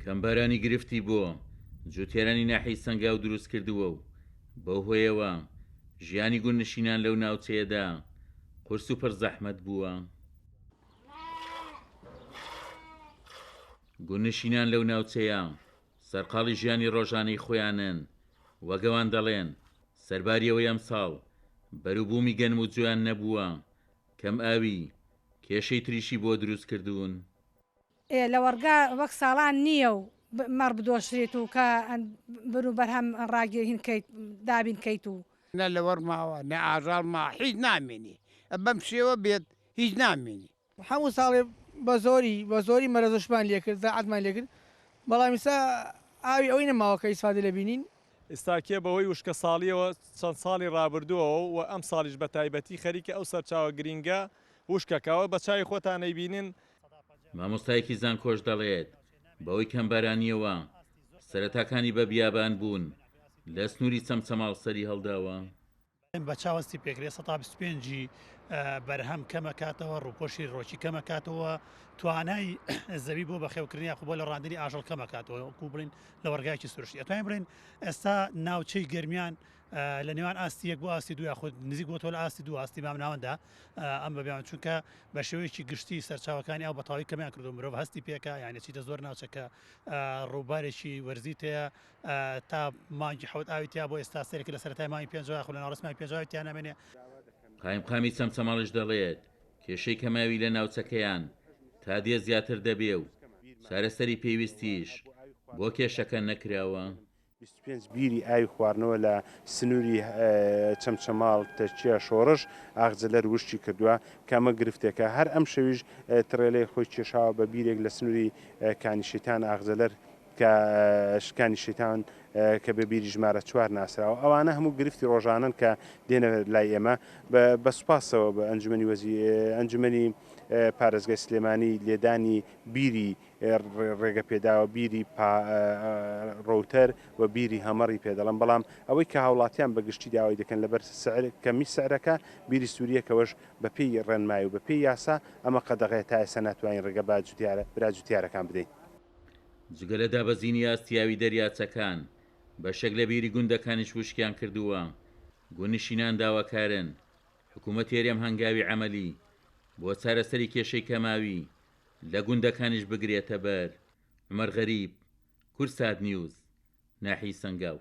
کەمبارانی گرفتی بۆ جوتیارانی ناحی سەنگاو دروست کردووە و بەو هۆیەوە ژیانی گوننشینان لەو ناوچەیەدا قورس و پڕ زەحمەت بووە. گوننشینان لەو ناوچەیە سەرقاڵی ژیانی ڕۆژانەی خۆیانن، وەگەوان دەڵێن سەرباریەوەی ئەم ساڵ بەروبوومی گەنم و جویان نەبووە، کەم ئاوی کێشەی تریشی بۆ دروست کردوون. لە وەرگا وەک ساڵان نییە و مەڕ بدۆشرێت و کە بروبەر هەم ڕاگەهین دابین کەیت و نە لە وەرماوە نە ئاژاڵما هیچ نامێنی بەم شێوە بێت هیچ نامێنی. هەموو ساڵێ بە زۆری مەرەزشمان لێکرد زەعاتمان لێکرد، بەڵام ئێستا ئاوی ئەوەی نەماوە کە ئیسفادە لە بینین. ئێستاکێ بەهۆی وشکە ساڵیەوە چەند ساڵی ڕابردووەوە و ئەم ساڵیش بە تایبەتی خەریکە ئەو سەرچاوە گرینگە وشکەکەوە بە چای خۆتان نەیبینن. مامۆستایەکی زانکۆش دەڵێت بەوەی کەمبارانیەوە سەرەتاکانی بە بیابان بوون لە سنووری چەمچەماڵ سەری هەڵداوە. بە چاوەستی پێکرێت 125 بەرهەم کەمەکاتەوە ڕووپۆشی ڕۆکی کەمەکاتەوە توانای زەوی بۆ بەخێوکردنی خو بۆ لە ڕاندنی ئاژەڵ کەمەکاتەوە وەکو بڵین لە وەرگایکی سروشتی ئەتوانین بڵین ئێستا ناوچەی گەرمیان لە نێوان ئاستی یەک بۆ ئاستی دوای خۆ نزیک بۆ تۆ لە ئاستی دو ئاستی مام ناوەندا ئەم بەبیان چونکە بە شێوەیەکی گشتی سەرچاوەکانی ئەو بەتاوی کەمیان کردو مرۆڤ هەستی پێکە یانە چیتە زۆر ناوچەکە ڕووبارێکی وەرزی تەیە تا مانگی حەوت ئاویتیا بۆ ئێستا سەرێکی لە سەرەتای مانگی پێنجەوە خۆ لە ناوڕستمانی پێنجەوە تیان نامێنێ. قایمقامی چەمچەماڵش دەڵێت کێشەی کەماوی لە ناوچەکەیان تا دێ زیاتر دەبێ و چارەسەری پێویستیش بۆ کێشەکە نەکراوە. 25 بیری ئاوی خواردنەوە لە سنووری چەمچەماڵ تەرکیە شۆڕش ئاغجلەر وشتی کردووە کەمە گرفتێکە هەر ئەم شەویش ترێلەی خۆی کێشاوە بە بیرێک لە سنووری کانیشتان ئاغجلەر کە شکانی شیتان کە بە بیری ژمارە 4 ناسراوە. ئەوانە هەموو گرفتی ڕۆژانن کە دێنە لای ئێمە بە سوپاسەوە بە ئەنجومەنی پارێزگای سلێمانی لێدانی بیری ڕێگە پێداوە بیری ڕوتەر و بیری هەمەڕی پێدەڵم، بەڵام ئەوەی کە هاوڵاتیان بەگشتی داوای دەکەن لەبەر کەمی سعرەکە بیری سووریەکەوەش بەپێی ڕێنمایی و بەپێی یاسا ئەمە قەدەغێت تا ئێستا ناتوانین ڕێگە براجوتیارەکان بدەین. جگە لە دابەزینی ئاستیاوی دەریاچەکان بەشێک لە بیری گوندەکانیش وشکیان کردووە. گوننشینان داواکارن حکوومەت هێرێم هەنگاوی عەمەلی بۆ چارەسەری کێشەی کەماوی لە گوندەکانیش بگرێتە بەر. عومەر غەریب، کورسات نیوز، ناحی سەنگاو.